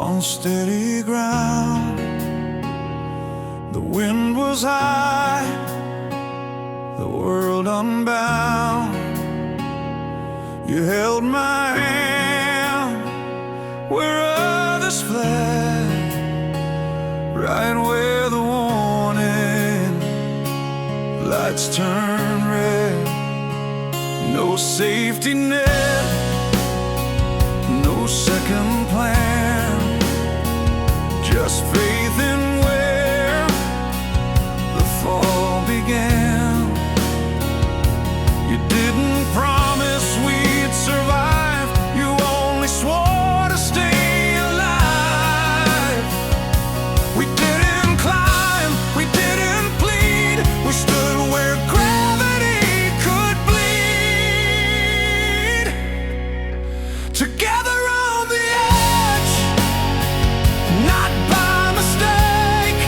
on steady ground. The wind was high, the world unbound. You held my hand where others fled, right where the warning lights turn red. No safety net, no second plan, just faith in where the fall began. You didn't promise we'd survive, you only swore to stay alive. We didn't climb, we didn't plead, we stood where gravity could bleed. Together on the edge, not by mistake,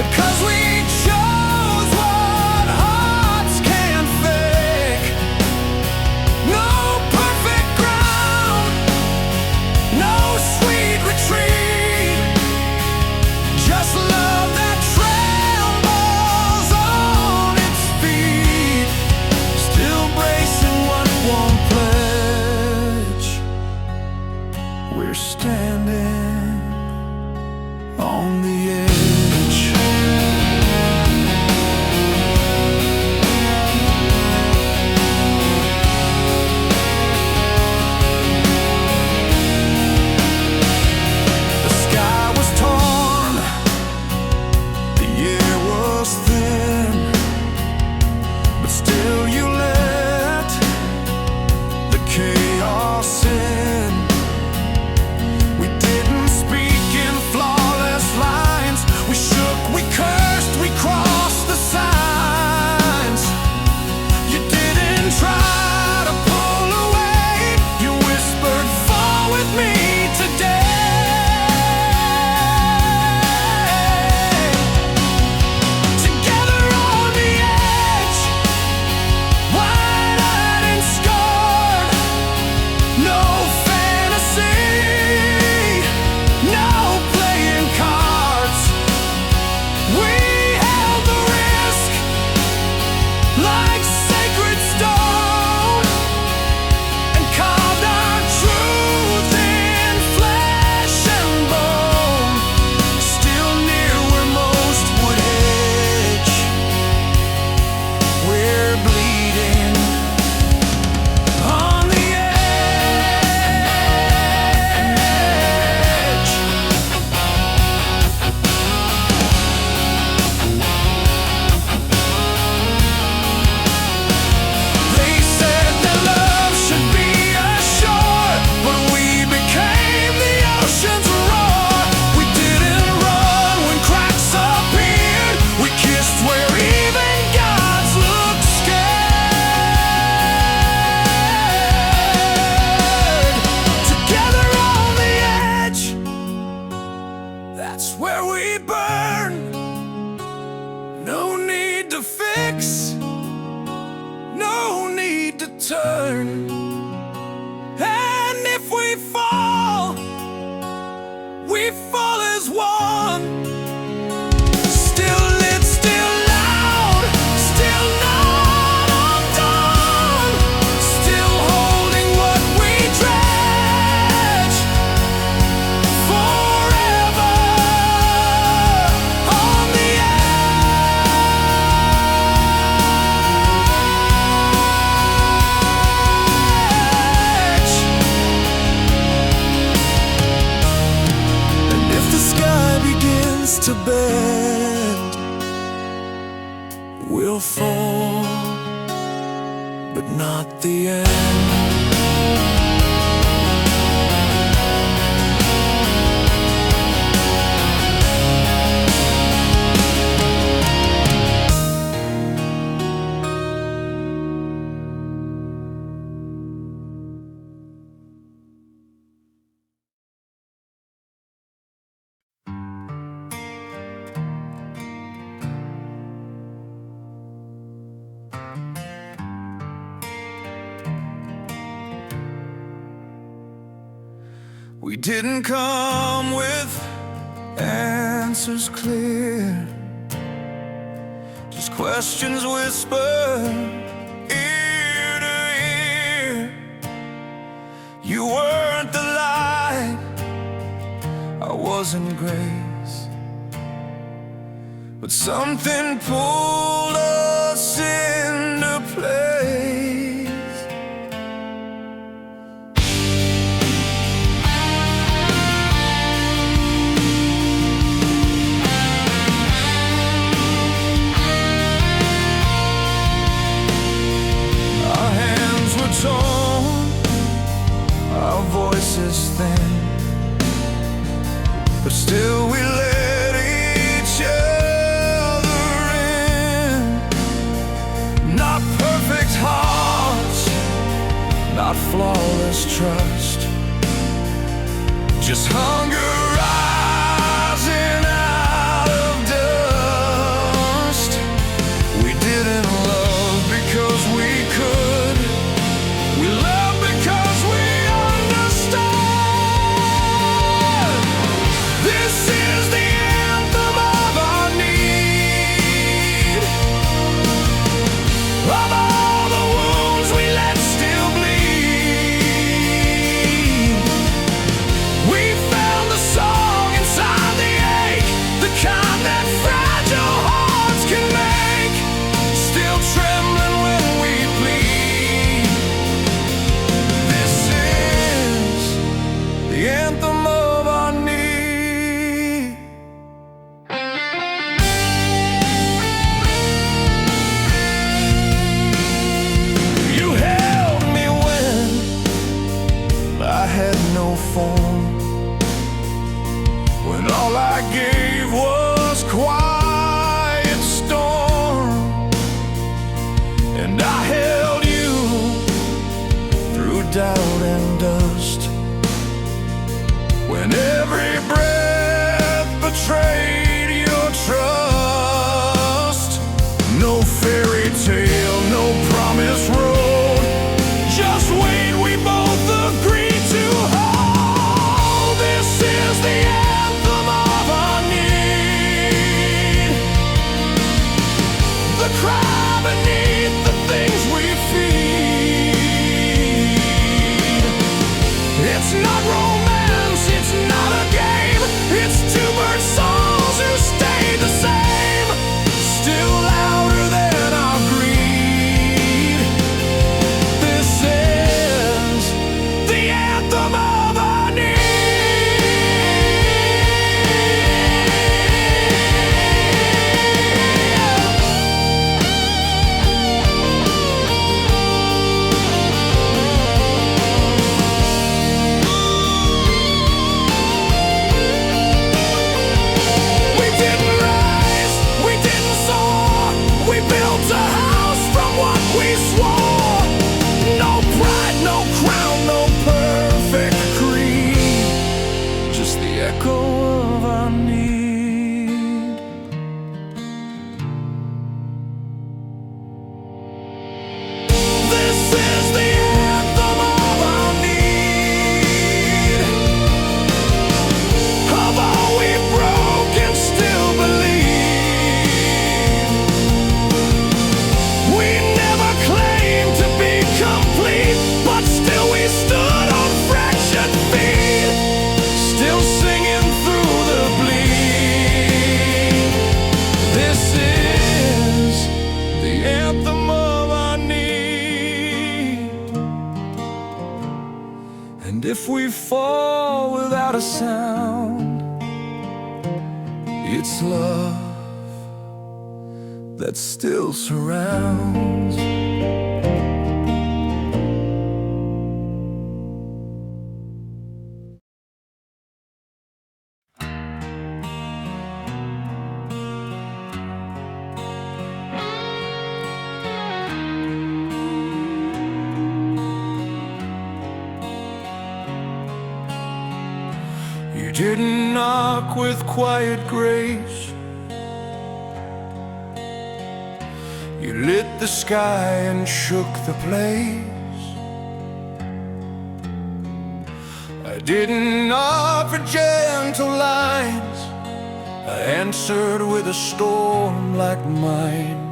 because we chose what hearts can't fake. No perfect ground, no sweet retreat, just love that trembles on its feet, still bracing what won't pledge. We're standing on the edge. The sky was torn, the air was thin, but still you let the chaos in. We didn't We didn't come with answers clear, just questions whispered ear to ear. You weren't the light, I wasn't grace, but something pulled us into place. Our hands were torn, our voices thin, but still we let each other in. Not perfect hearts, not flawless trust, just hunger rising out of dust. We didn't love because we could, we loved because we understood. This is the anthem of our need, of all the wounds we let still bleed. We found the song inside the ache, the kind that fragile hearts can make, still trembling when we plead. This is the anthem of our need. You held me when I had no form, when all I gave was quiet storm. And I held you through doubt and dust, when every breath betrayed your trust. No fairy tale, no promise road, just weight we both agreed to hold. This is the anthem of our need, the cry beneath the things we feed. It's not romance, it's not a game, it's two bird songs who stayed the same, still louder than our greed. This is the anthem of our need. We didn't rise, we didn't soar, we built a house from what we swore. No pride, no crown, no perfect creed, just the echo of our need. This is the anthem of our need, of all we broke and still believe. We never claimed to be complete, but still we stood on fractured feet, still singing through the bleed. This is the anthem of our need. And if we fall without a sound, it's love that still surrounds. You didn't knock with quiet grace, you lit the sky and shook the place. I didn't offer gentle lines, I answered with a storm like mine.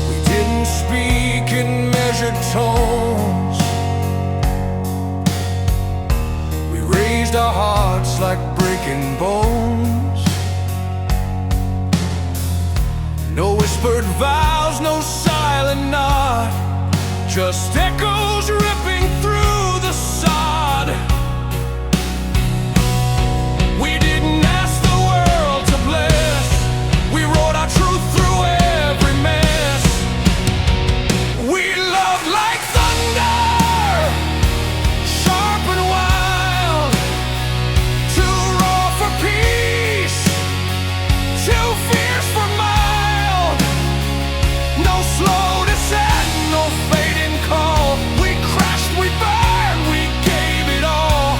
We didn't speak in measured tones, we raised our hearts like breaking bones. No whispered vows, no silent nod, just echoes ripping through the sod. We didn't ask the world to bless, we wrote our truth through every mess. We loved like thunder, sharp and wild, too raw for peace, too fierce for mild. No slow descent, no fading call. We crashed, we burned, we gave it all.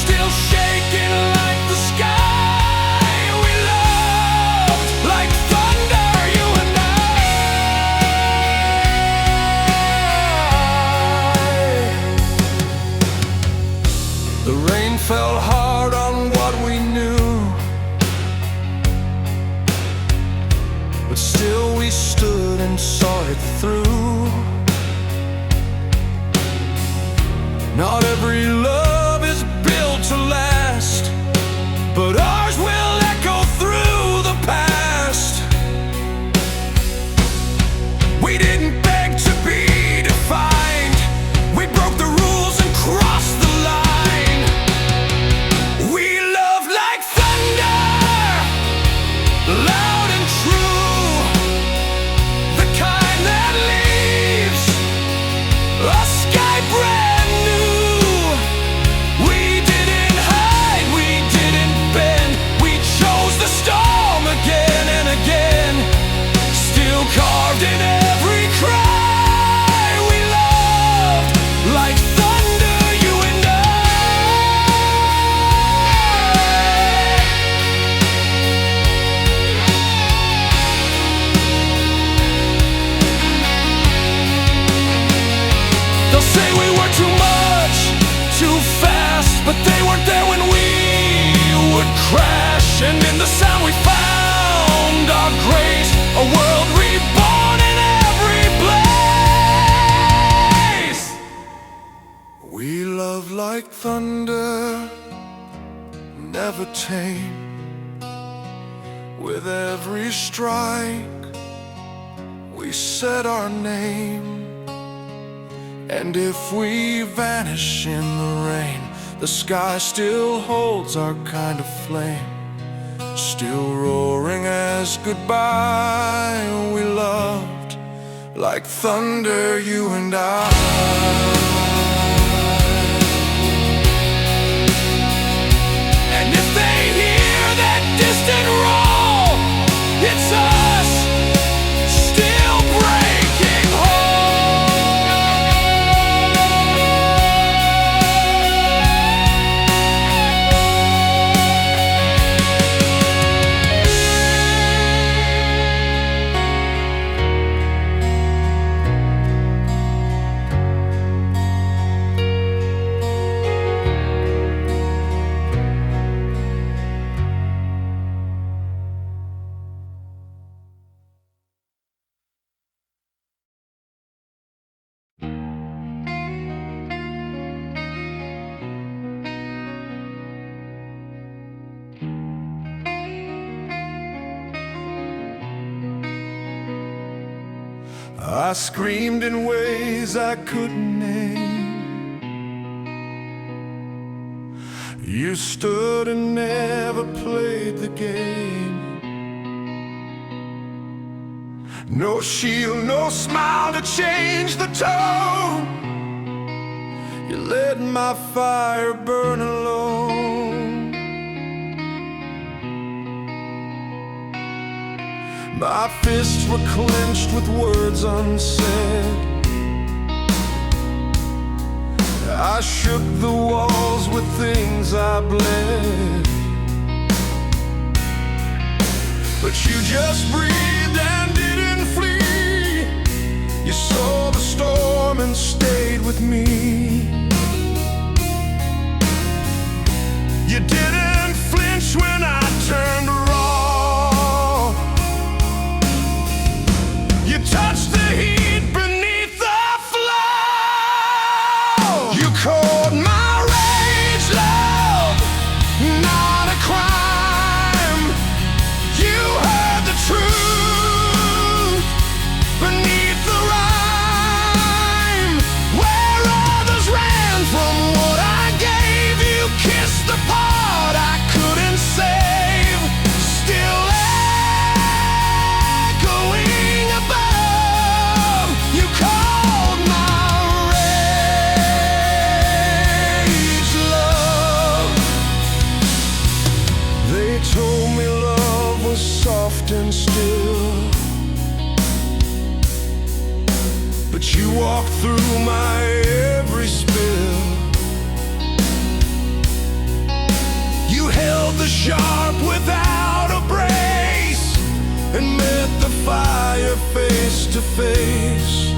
Still shaking like the sky. We loved like thunder, you and I. The rain fell hard on what we knew, but still we stood and saw it through. Not every love is built to last, but ours will echo through the past. We didn't beg to be defined, we broke the rules and crossed the line. We love like thunder, loud and true, the kind that leaves a sky brand new. We didn't hide, we didn't bend, we chose the storm again and again. Still carved in every cry, we loved like thunder, you and I. They'll say we were too much, too fast, but they weren't there when we would crash. And in the sound we found our grace, a world reborn in every place. We love like thunder, never tame. With every strike, we said our name. And if we vanish in the rain, the sky still holds our kind of flame, still roaring as goodbye. We loved like thunder, you and I. And if they hear that distant roll, it's us still breaking home. I screamed in ways I couldn't name. You stood and never played the game. No shield, no smile to change the tone. You let my fire burn alone. My fists were clenched with words unsaid. I shook the walls with things I bled. But you just breathed and didn't flee. You saw the the storm and stayed with me. You didn't flinch when I turned raw. You touched the heat beneath the floor. You called my rage love, not a crime. You heard the truth beneath the rhyme. Where others ran from what I gave, you kissed the part I couldn't save. Still echoing above, you called my rage love. They told me love was soft and still, but you walked through my every spill. You held the sharp without a brace and met the fire face to face.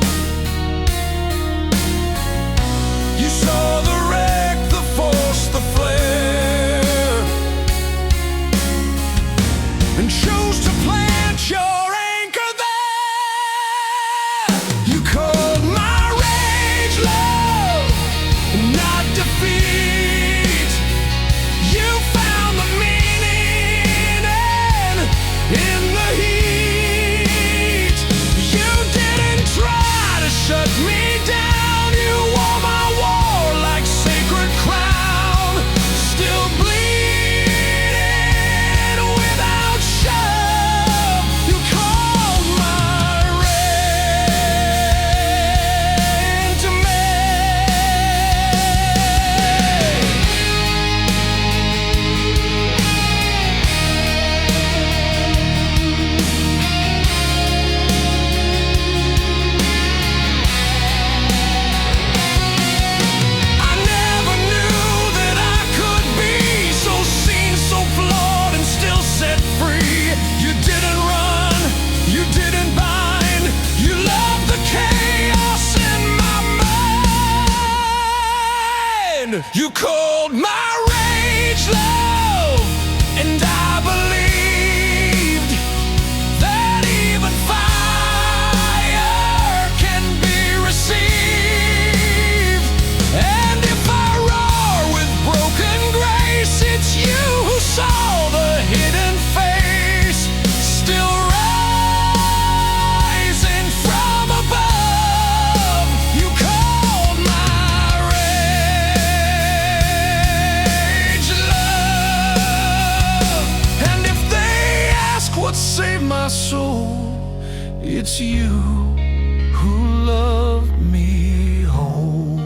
You saw the wreck, the force, the flare, and chose to plant your anchor there. You called my rage love, not defeat. You found the meaning in the heat. You didn't try to shut me down. You wore my war like sacred crown. Still bleeding without shove. You called my rain to me. I never knew that I could be so seen, so flawed, and still set free. You didn't run, you didn't bind. You loved the chaos in my mind. You called my rage love, and I believed that even fire can be received. And if I roar with broken grace, it's you who saw the hidden face, still rising from above. You called my rage love. And if they ask what saved my soul, it's you who loved me whole.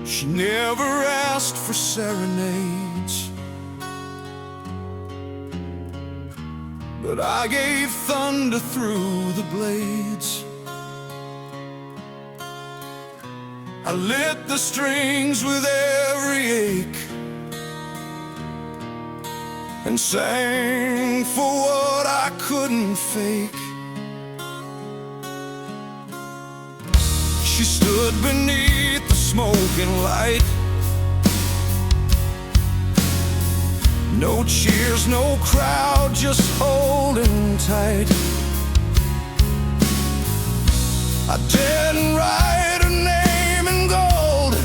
She never asked for serenades, but I gave thunder through the blades. I lit the strings with every ache and sang for what I couldn't fake. She stood beneath the smoking light. No cheers, no crowd, just holding tight. I didn't write her name in gold,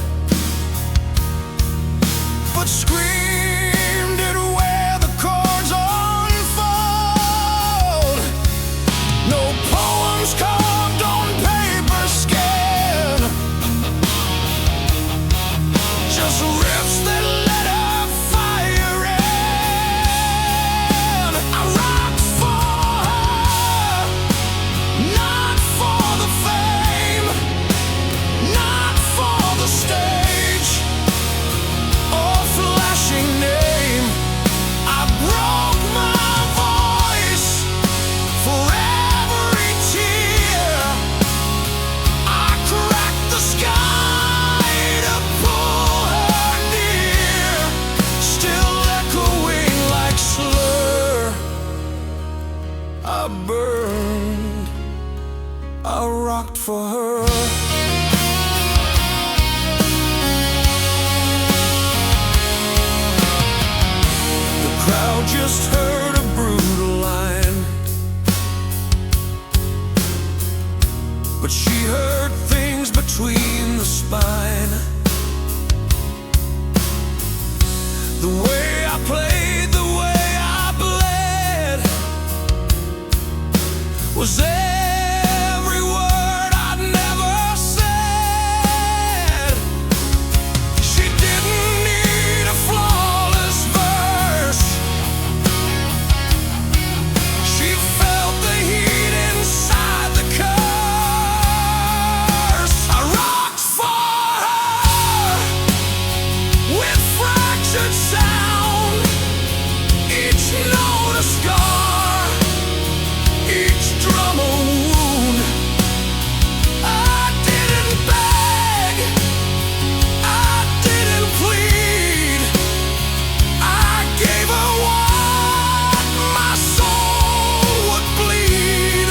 but screamed it where the chords unfold. No poems carved on paper skin, just riffs that let her fire in. I I burned, I rocked for her. The crowd just heard a brutal line, but she heard things between the spine. The way I played, the way I bled, was every word I'd never said. She didn't need a flawless verse. She felt the heat inside the curse. I rocked for her with fractured sound, each note a scar, each drum a wound. I didn't beg, I didn't plead, I gave her what my soul would bleed,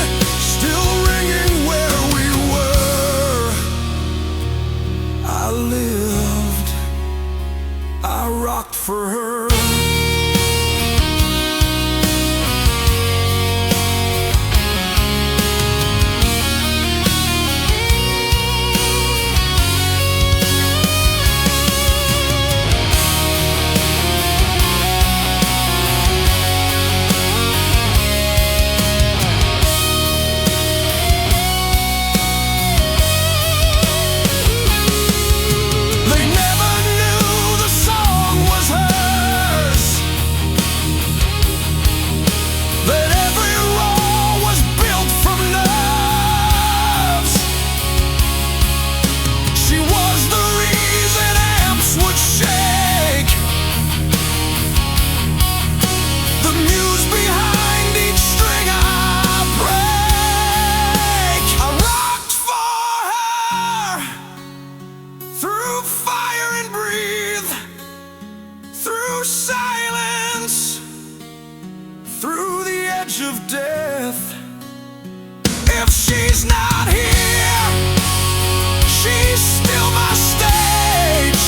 still ringing where we were. I lived, I rocked for her. They never knew the song was hers, that every roll was built from nerves. She was the reason amps would shake, the muse behind each string I break. I rocked for her through fire and breathe, through silence, through the edge of death. If she's not here, she's still my stage.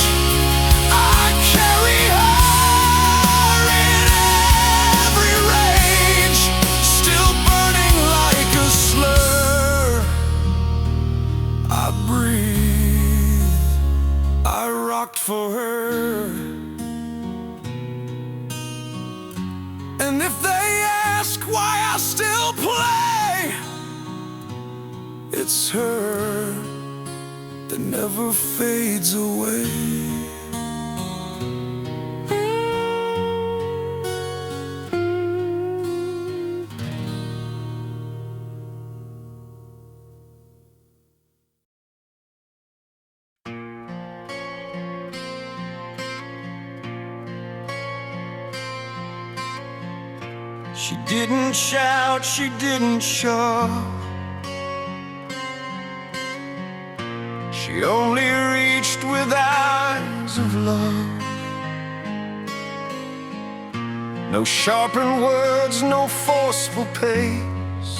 I carry her in every rage, still burning like a slur. I breathe, I rocked for her. And if they ask why I still play, it's her that never fades away. She didn't shout, she didn't show, she only reached with eyes of love. No sharpened words, no forceful pace,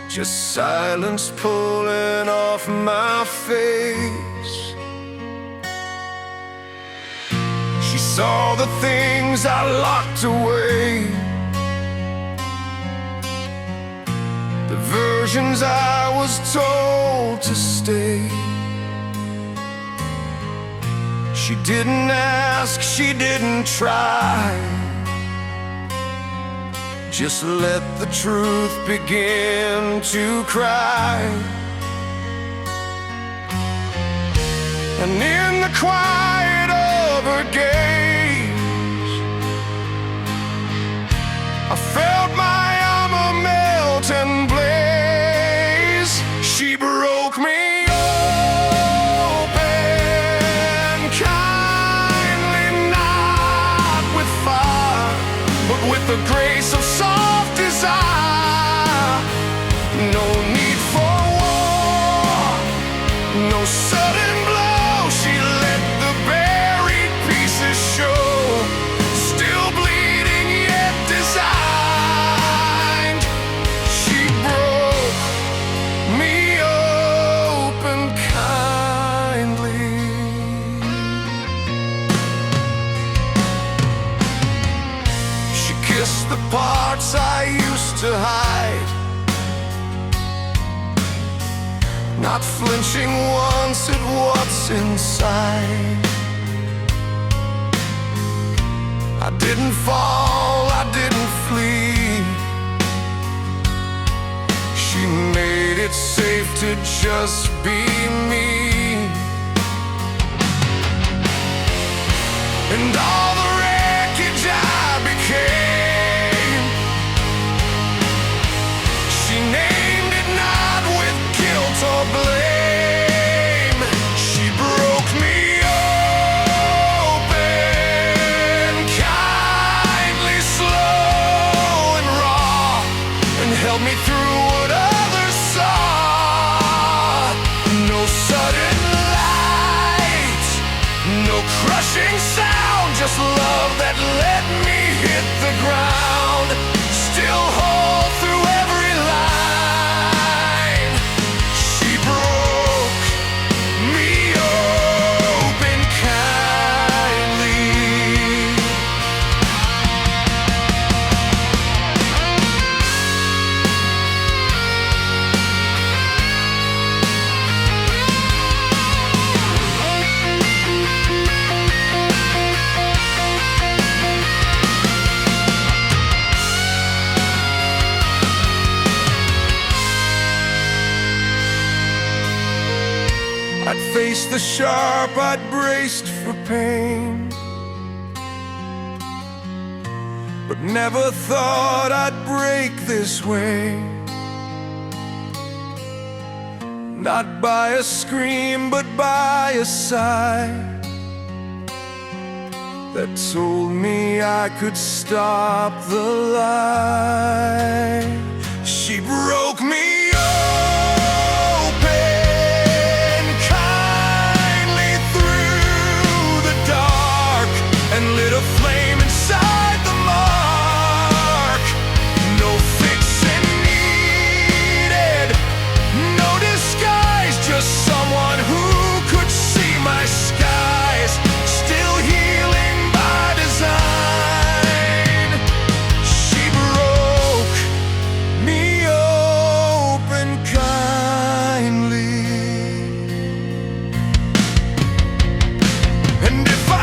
just silence pulling off my face. She saw the things I locked away, the versions I was told to stay. She didn't ask, she didn't try, just let the truth begin to cry. And in the quiet of her gaze, I felt my armor melt and blaze. She broke me open, kindly, not with fire, but with the grace of soft desire. No need for war, no sudden blow. She let the buried pieces show, still bleeding yet desire. parts I used to hide, not flinching once at what's inside. I didn't fall, I didn't flee. She made it safe to just be me. And all the wreckage I became, she named it not with guilt or blame. She broke me open, kindly, slow and raw, and held me through what others saw. No sudden light, no crushing sound, just love that let me hit the ground. Still whole through every line. She broke me open kindly. I'd faced the sharp, I'd braced for pain, but never thought I'd break this way. Not by a scream, but by a sigh that told me I could stop the lie. She broke me lit a flame inside the mark. No fixing needed, no disguise, just someone who could see my skies. Still healing by design. She broke me open kindly. And if I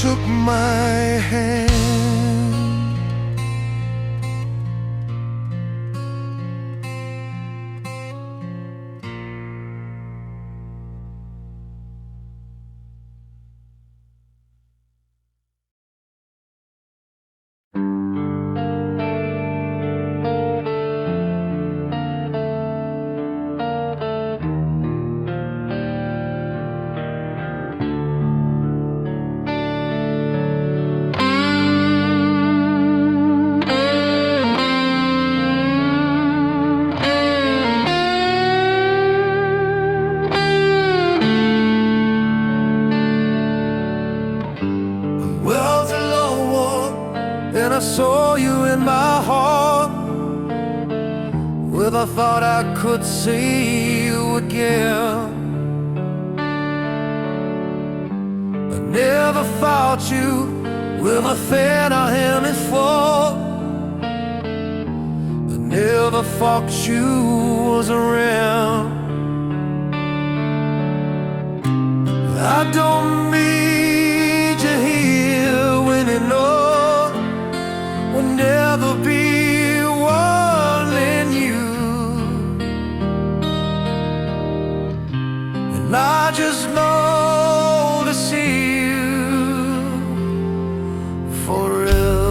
took my hand. And I saw you in my heart, well, I thought I could see you again. I never fought you with a fan I am in for. I never thought you was around. I don't need you here when you know will never be one in you. And I just know to see you for real.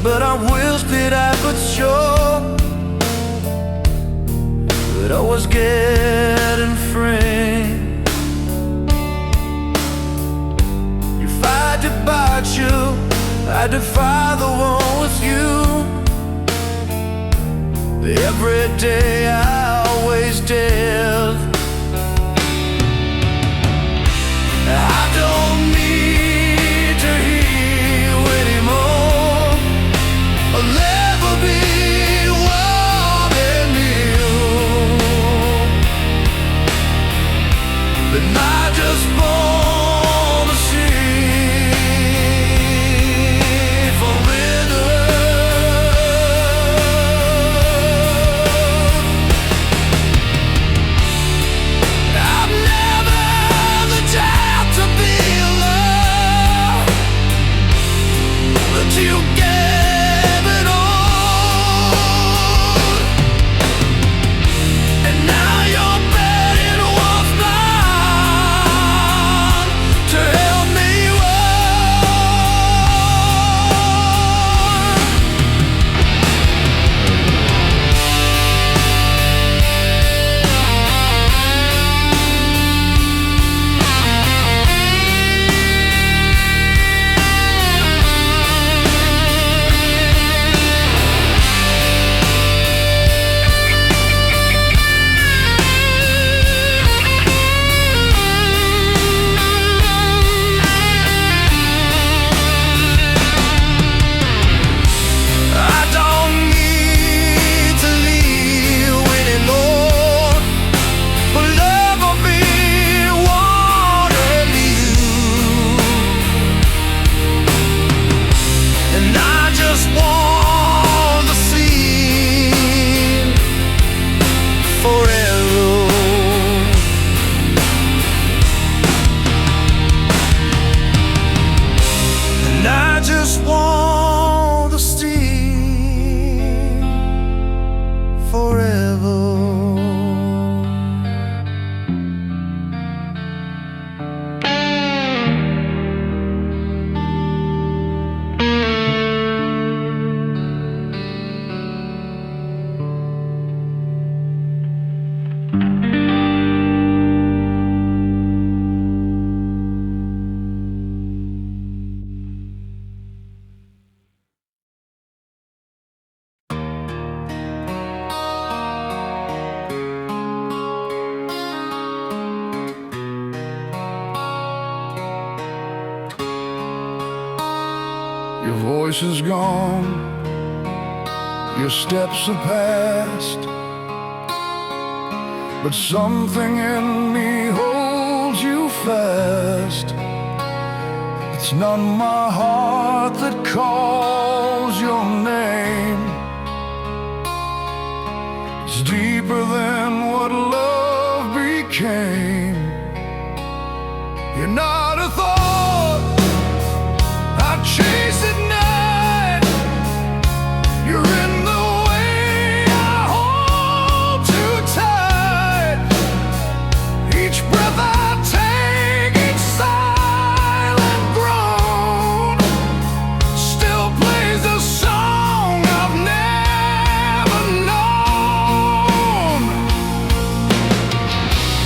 But I wish that I could show that I was getting free. I defy the one with you. Every day I always did. I don't need to hear you anymore. I'll never be wanting you. But I just want to see forever. I've never the time to be alone, but you gave it all, and now you're betting what's mine to help me Your voice is gone, your steps are past, but something in me holds you fast. It's not my heart that calls your name. It's deeper than what love became. You're not a thought I chase at night. You're in the way I hold too tight. Each breath I take, each silent groan, still plays a song I've never known.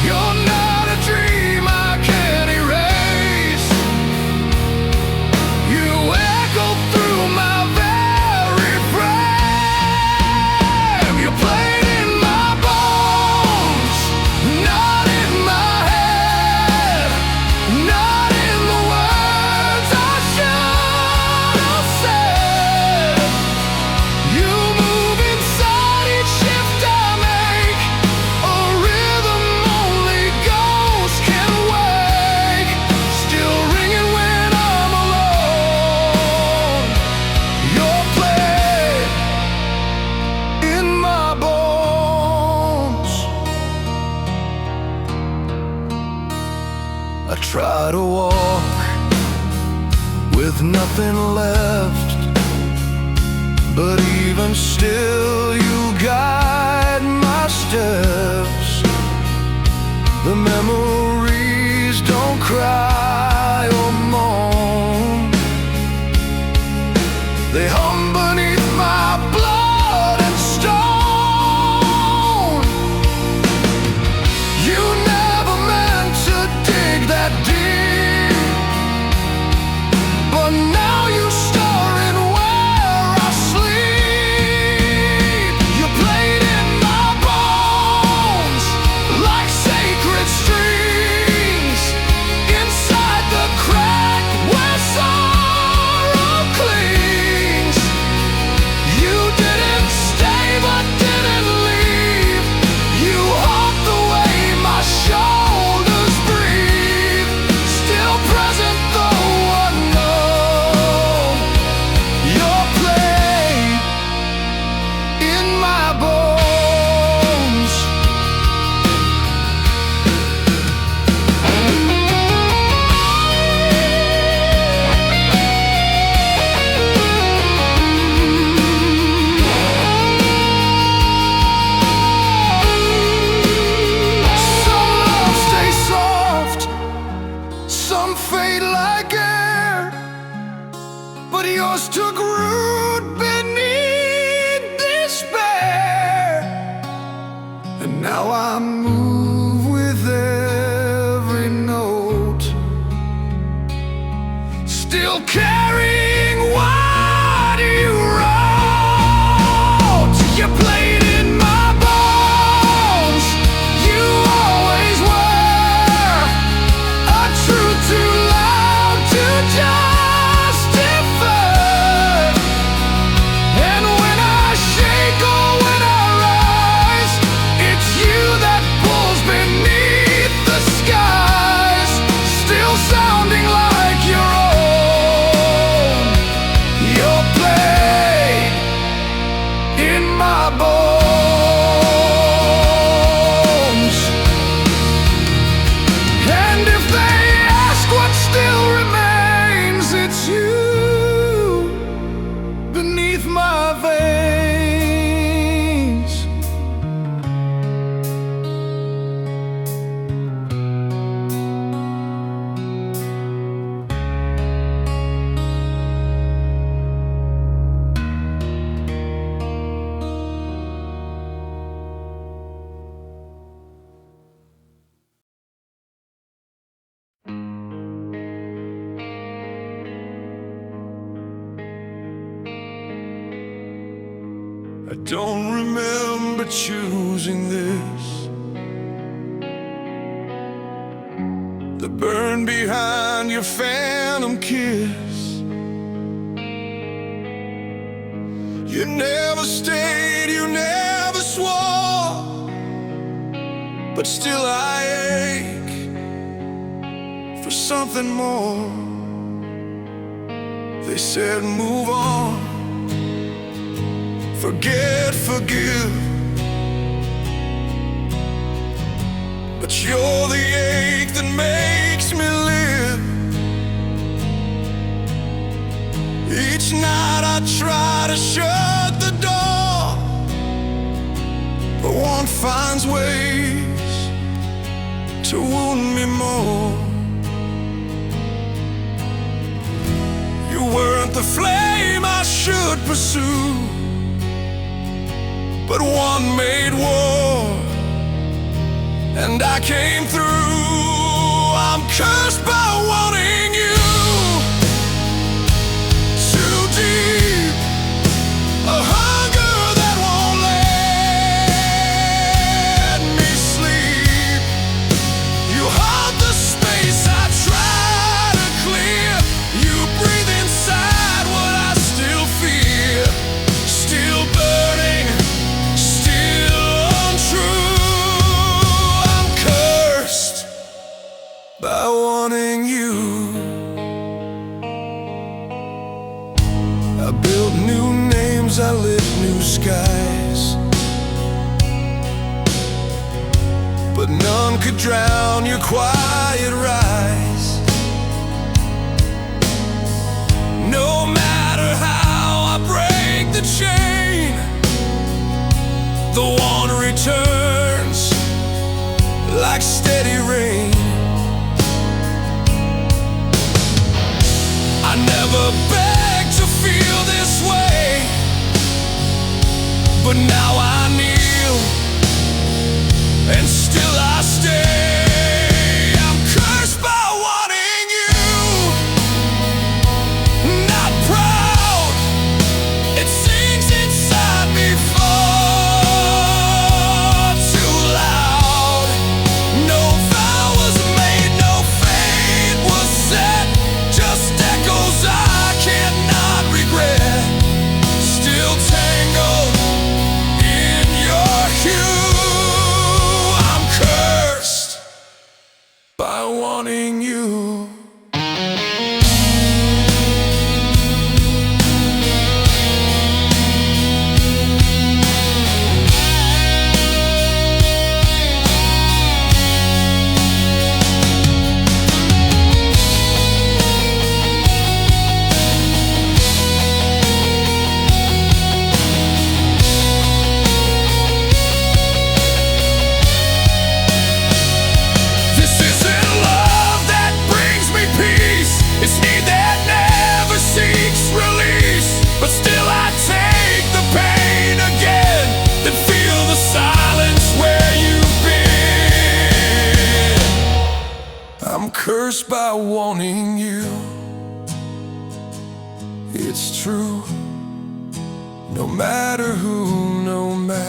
You're not a dream I can't erase. You echo through my very frame. You played in my bones, not in my head, not in the words I should have said. You move inside each shift I make, a rhythm only ghosts can wake, still ringing when I'm alone. Your play in my bones. I try to walk with nothing left, but even still you guide my steps. The memories don't cry or moan. They hum beneath my blood and stone. You never meant to dig that deep, but now you stare but yours took root beneath despair. And now I move with every note, still carrying what you wrote. You played in my bones, you always were a truth too loud to justify. And when I shake or when I rise, it's you that pulls beneath the skies, still sounding like your own. You're played in my bones. And if they ask what still remains, it's you beneath my veins. I don't remember choosing this, the burn behind your phantom kiss. You never stayed, you never swore, but still I ache for something more. They said move on, forget, forgive, but you're the ache that makes me live. Each night I try to shut the door, but one finds ways to wound me more. You weren't the flame I should pursue, but one made war, and I came through. I'm cursed by wanting you too deep, a hunger that won't let me sleep. You haunt the space I try to clear. You breathe inside what I still fear, still burning, by wanting you. I built new names, I lit new skies, but none could drown your quiet rise. No matter how I break the chain, the one returns like steady rain. I never begged to feel this way, but now I kneel, and still I stay. I'm cursed by wanting you, not proud. It sings inside me far too loud. No vow was made, no fate was set, just echoes I cannot regret, still tangled in your hue. I'm cursed by wanting you. It's true, no matter who, no matter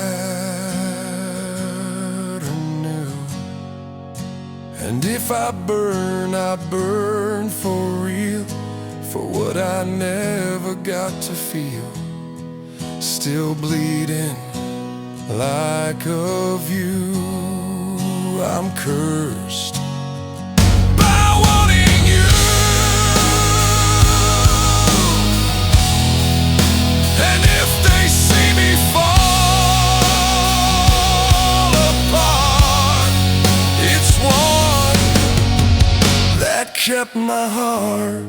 new. And if I burn for real, for what I never got to feel. Still bleeding like a view. I'm cursed by wanting you. And if they see me fall apart, it's one that kept my heart.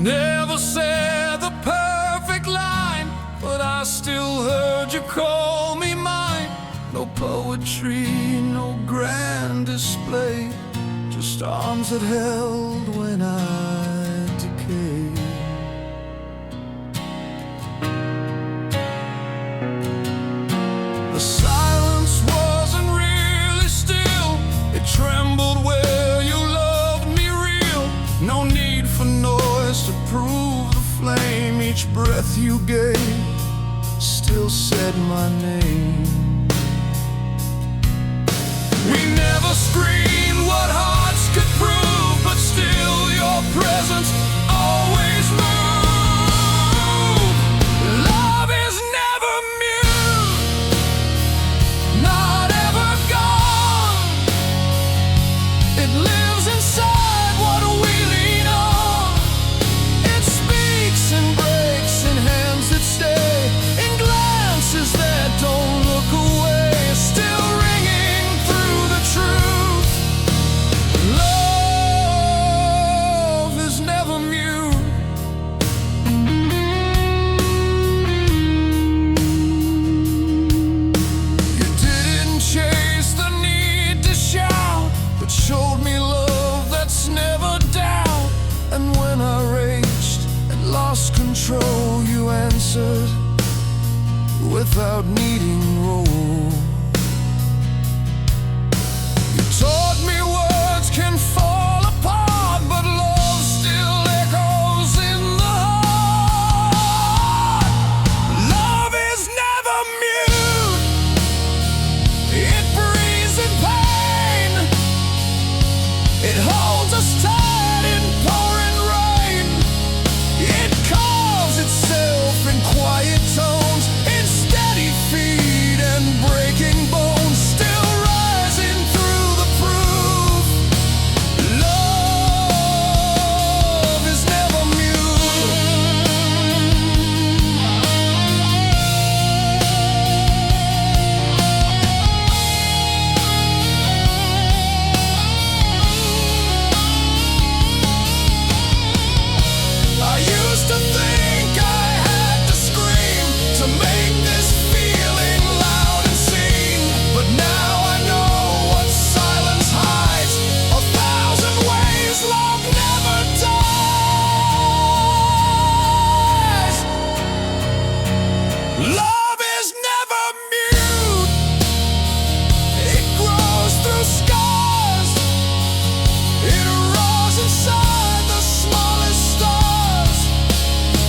Never said the perfect line, but I still heard you call me mine. No poetry, no grand display, just arms that held when I decayed. The silence wasn't really still, it trembled where you loved me real. No need for noise to prove the flame. Each breath you gave still said my name. We never screened what hearts could prove, but still your presence always moved. Love is never mute, not ever gone. It lives inside what we lean on. It speaks and breaks in hands that stay, in glances that don't look away, still ringing through the truth. Love is never mute. You didn't chase the need to shout, but showed me love that's never doubt. And when I raged and lost control, you answered without needing role. You taught me words can fall apart, but love still echoes in the heart. Love is never mute, it breathes in pain, it holds us tight in pouring rain. It carves itself in quiet tones, in steady feet and breaking bones, still rising through the proof. Love is never mute. I used to think I had to scream to make this feeling loud and seen, but now I know what silence hides. A thousand ways love never dies. Love is never mute, it grows through scars, it roars inside the smallest stars.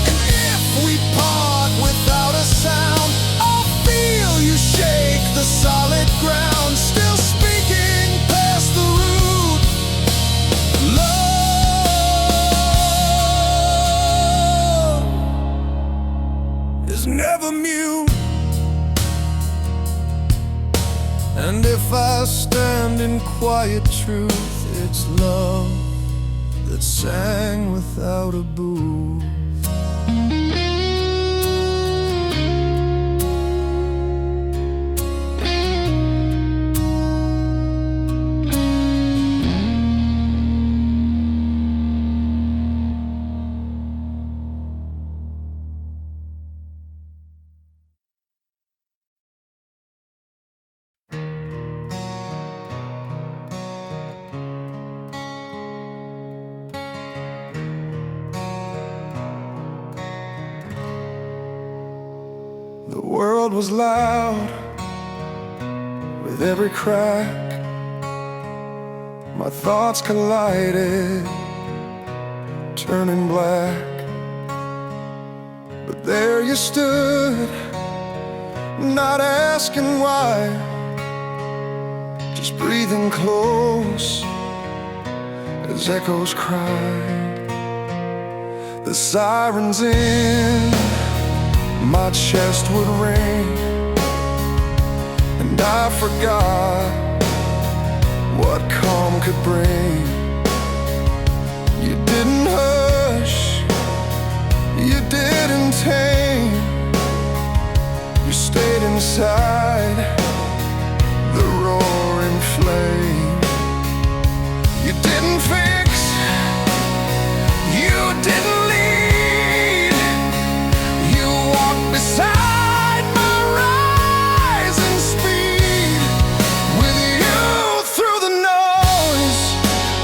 And if we part without a sound, I'll feel you shake the solid ground, still speaking past the root. Love is never mute. And if I stand in quiet truth, it's love that sang without a booth. The world was loud with every crack. My thoughts collided, turning black. But there you stood, not asking why, just breathing close as echoes cried. The sirens in my chest would ring, and I forgot what calm could bring. You didn't hush, you didn't tame, you stayed inside the roaring flame. You didn't fix, you didn't lead, you walked beside my rising speed. With you through the noise,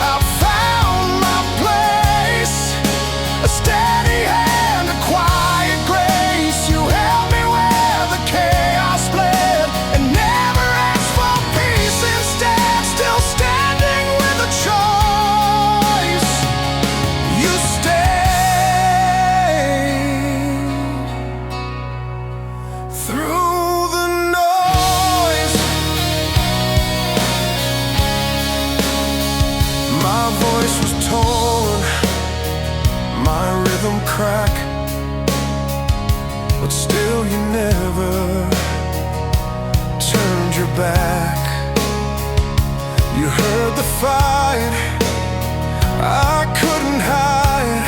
I found my place, a steady hand, a quiet grace. You held me where the chaos bled, and never asked for peace. Instead, still standing with a choice, you stayed through the noise. My voice was torn, my rhythm cracked, but still you never turned your back. You heard the fight I couldn't hide,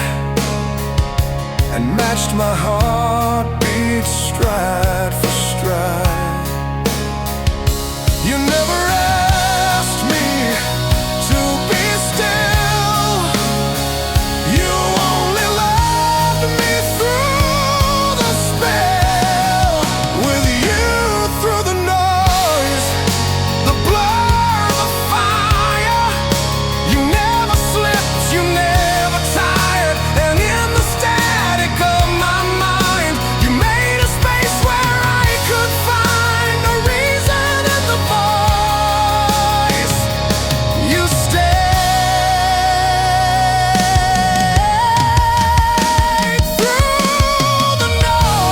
and matched my heartbeat stride for stride. You never asked me to be still, you only loved me through the spell. With you through the noise, the blur, the fire, you never slipped, you never tired. And in the static of my mind, you made a space where I could find a reason in the voice. You stayed through the noise.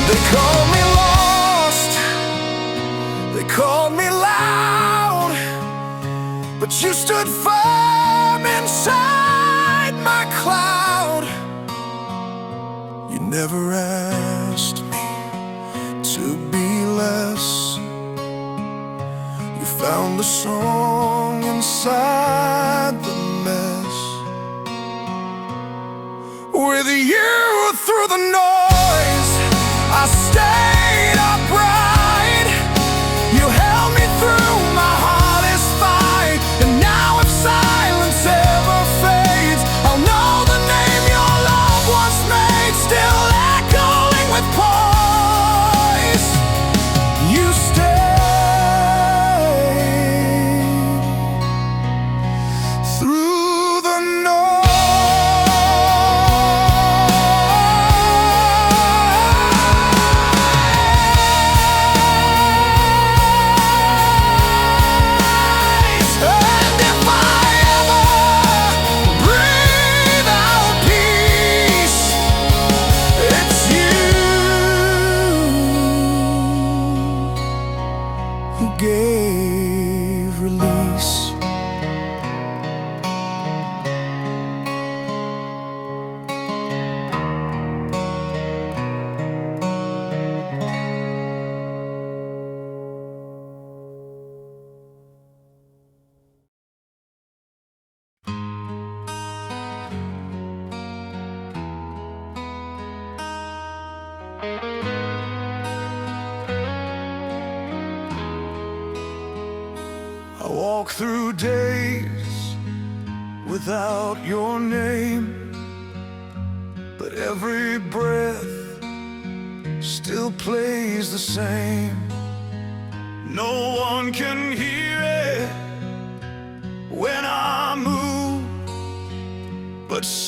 They called me lost, they called me loud, but you stood firm inside my cloud. You never asked me to be less, you found the song inside the mess. With you through the noise, I stayed upright. You held me through my hardest fight, and now if silence ever fades, I'll know the name your love once made, still echoing with poise. You stayed through the noise. And if I ever breathe out peace, it's you who gave release. I walk through days without your name, but every breath still plays the same. No one can hear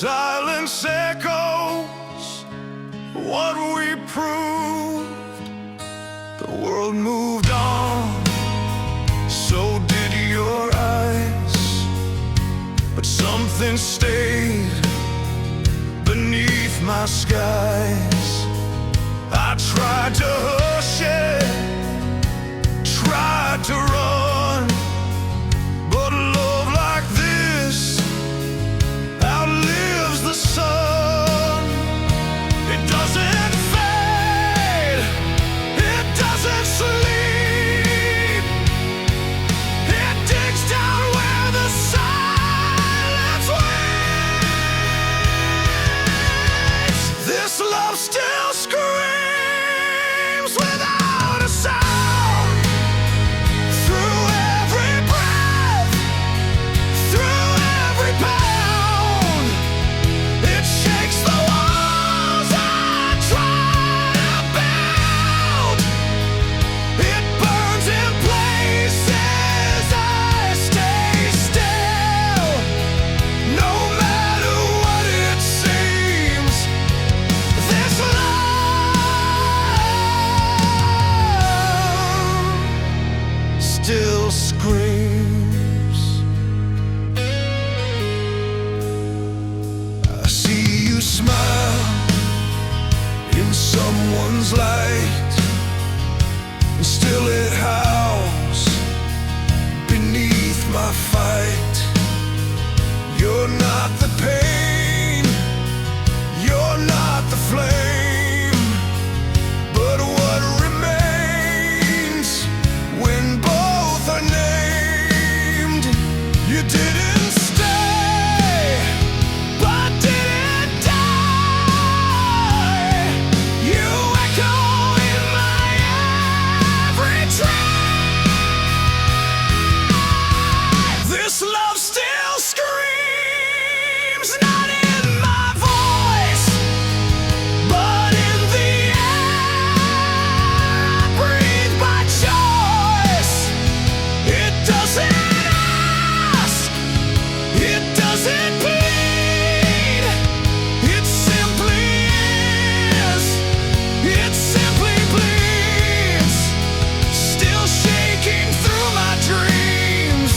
Silence echoes what we proved. The world moved on, so did your eyes. But something stayed beneath my skies. I tried to hush it, tried to run, but love like this outlives the sun. It doesn't fade, it doesn't sleep. It digs down where the silence waits. This love still screams without a sound, through every breath, through every pound. It shakes the walls I try to build. It burns in places I stay still. No matter what it seems, this love still screams. I see you smile in someone's light, and still it howls beneath my fight. You're not the pain, you're not the flame, but what remains when both are named. You didn't stay, but didn't die. You echo in my every try. This love still screams, not in my voice, but in the air I breathe by choice. It doesn't ask, it doesn't plead. It simply is, it simply bleeds. Still shaking through my dreams.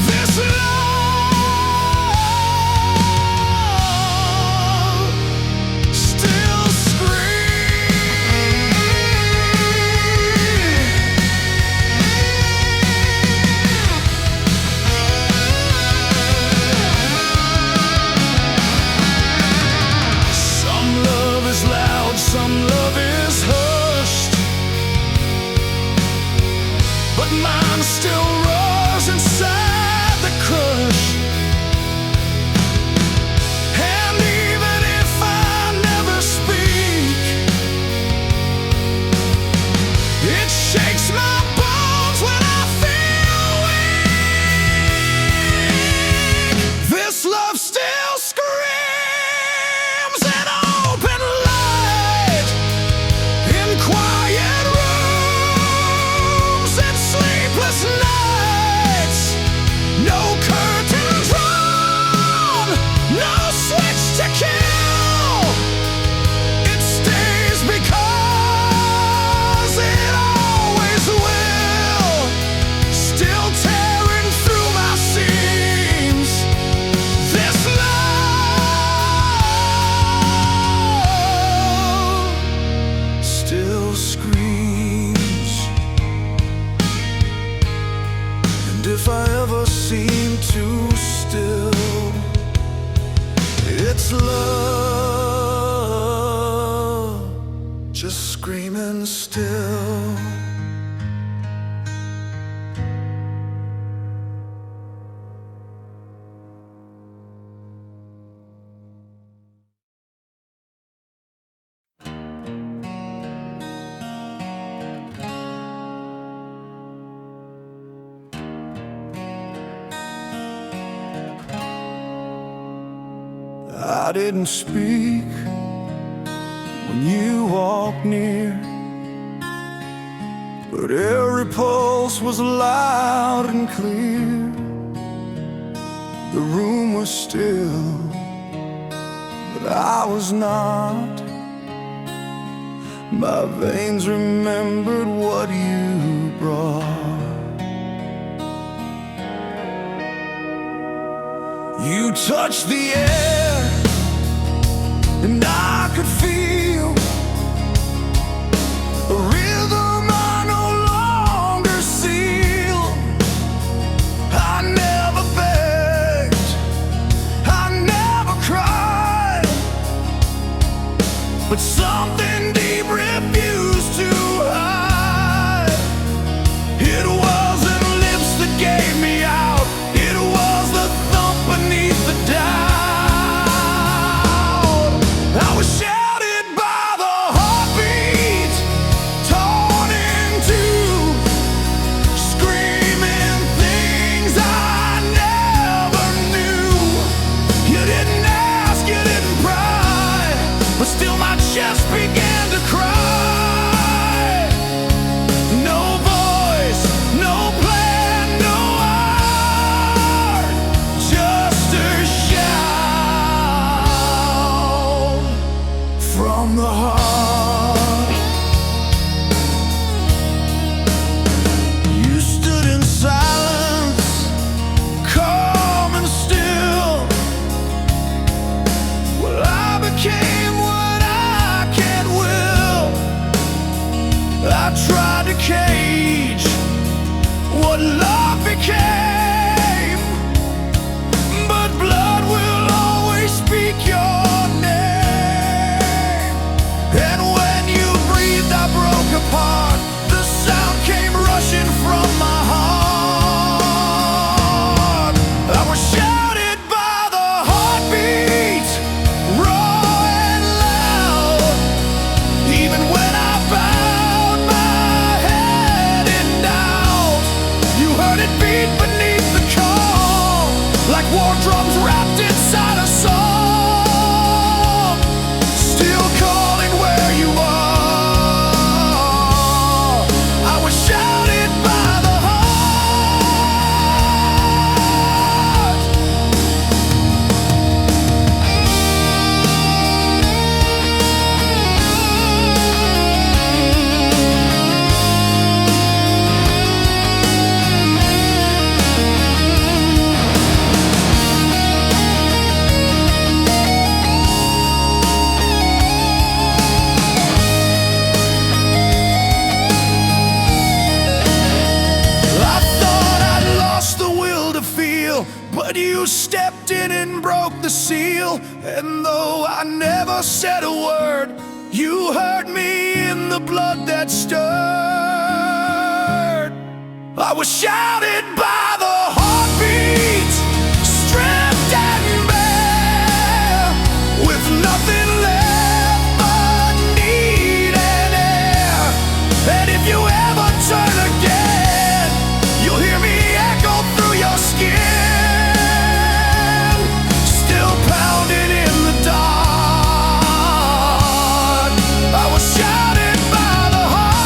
This love still screams. Some love is loud, some love is hushed, but mine still roars inside the crush. And even if I never speak, it shakes my bones when I feel weak. This love still screams an open light in quiet rooms and sleepless nights. No curtain drawn, no switch to kill. It stays because it always will. Still tearing through my seams. This love still screams. And if I ever seem too still, it's love just screaming still. I didn't speak when you walked near, but every pulse was loud and clear. The room was still, I was not. My veins remembered what you brought. You touched the air, and I could feel a rhythm I no longer seal. I never begged, I never cried, but something deep refused to hide. It wasn't lips that gave me out, it was the thump beneath the doubt. I was shouted by the heartbeat, torn in two, screaming things I never knew. You didn't ask, you didn't pry, but still my chest began to cry. No voice, no plan, no art, just a shout from the heart. You stood in silence, calm and still. Well, I became what I can't will. I tried to cage what love became, but blood will always speak your name. And when you breathed, I broke apart. The sound came rushing from my heart. I was shouted by the heartbeat, raw and loud. Even when I bowed my head in doubt, you heard it beat beneath the calm, like war drums wrapped inside a song, still calling where you are. I was shouted by the heart. I thought I'd lost the will to feel, but you stepped in and broke the seal. And though I never said a word, you hurt me in the blood that stirred. I was shouted by the heartbeat, stripped and bare, with nothing left but need and air. And if you ever turn again, you'll hear me echo through your skin, still pounding in the dark. I was shouted by the heart.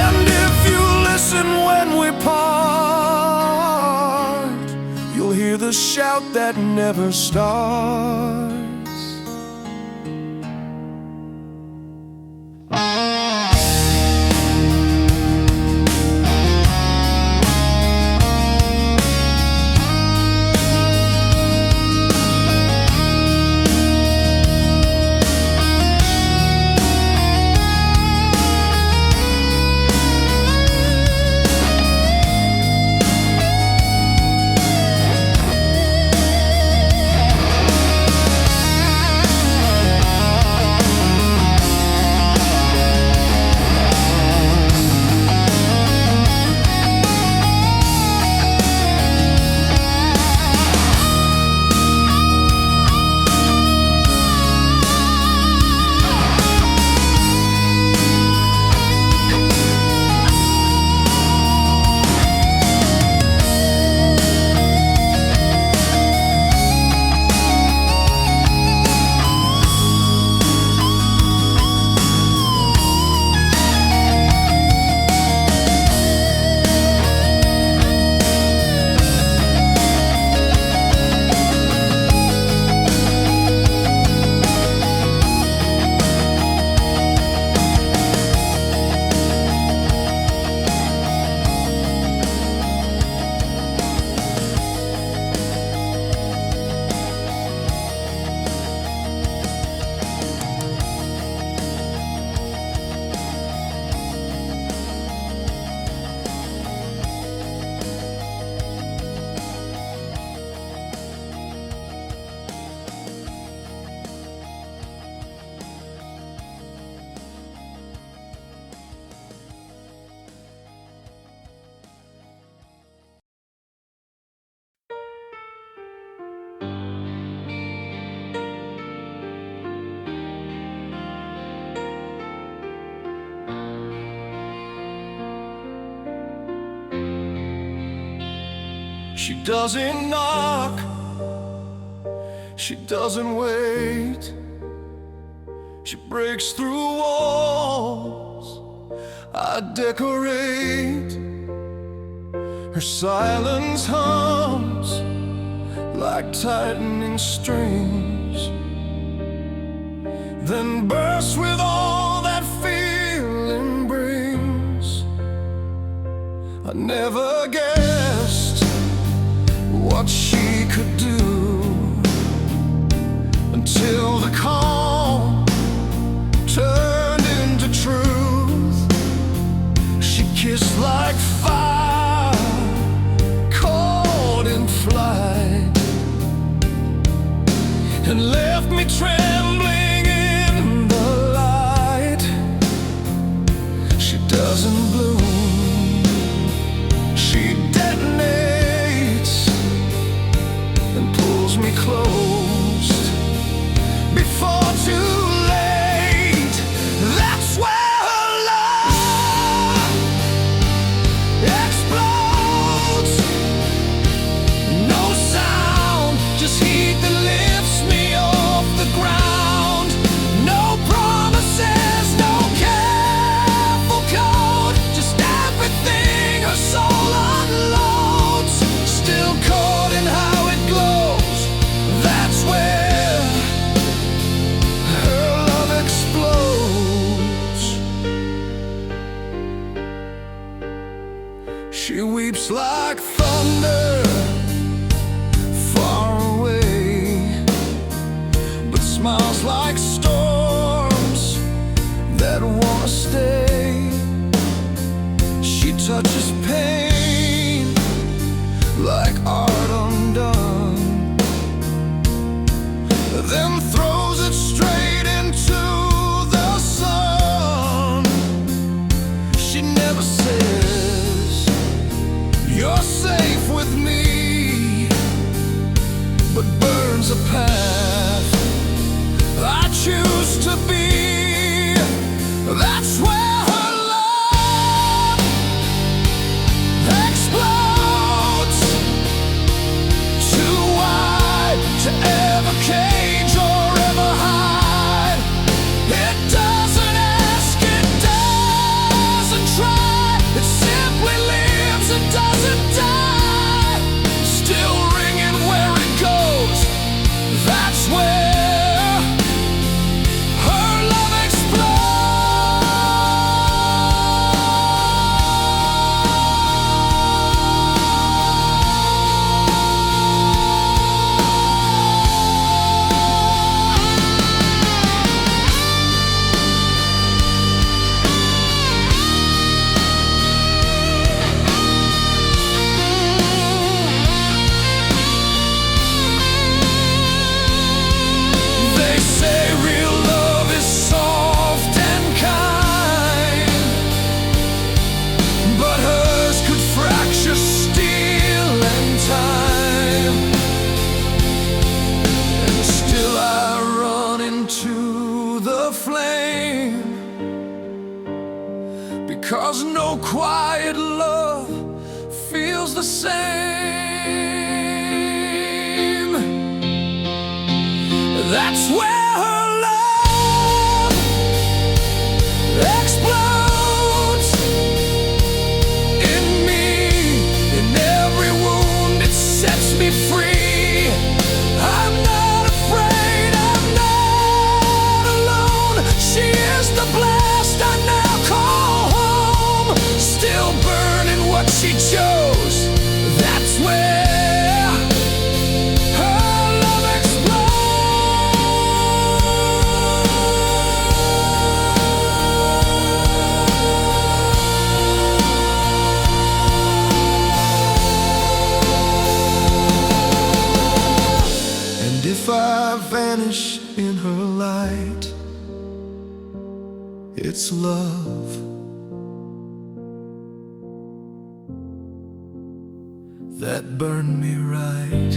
And if you listen when we part, you'll hear the shout that never starts. She doesn't knock, she doesn't wait. She breaks through walls I decorate. Her silence hums like tightening strings, then bursts with all that feeling brings. I never guessed what she could do until the calm turned into truth. She kissed like fire caught in flight, and left me trembling in the light. She doesn't bloom, she detonates and pulls me close before too late. That's where her love explodes. No sound, just heat that lifts me off the ground. No promises, no careful code, just everything her soul unloads. Still caught in how it glows. That's where her love explodes. She weeps like thunder far away, but smiles like storms that wanna stay. She touches pain like art undone, then throws it straight into the sun. She never says, "You're safe with me," but burns a path I choose to be. That's where her love explodes. Too wide to ever cage or ever hide. It doesn't ask, it doesn't try. It simply lives, it doesn't die. Still ringing where it goes. That's where her love They say real love is soft and kind, but hers could fracture steel and time. And still I run into the flame, because no quiet love feels the same. That's where her love explodes. In me, in every wound, it sets me free. I'm not afraid, I'm not alone. She is the blast I now call home. Still burning what she chose. That's where her love explodes. And if I vanish in her light, it's love that burned me right.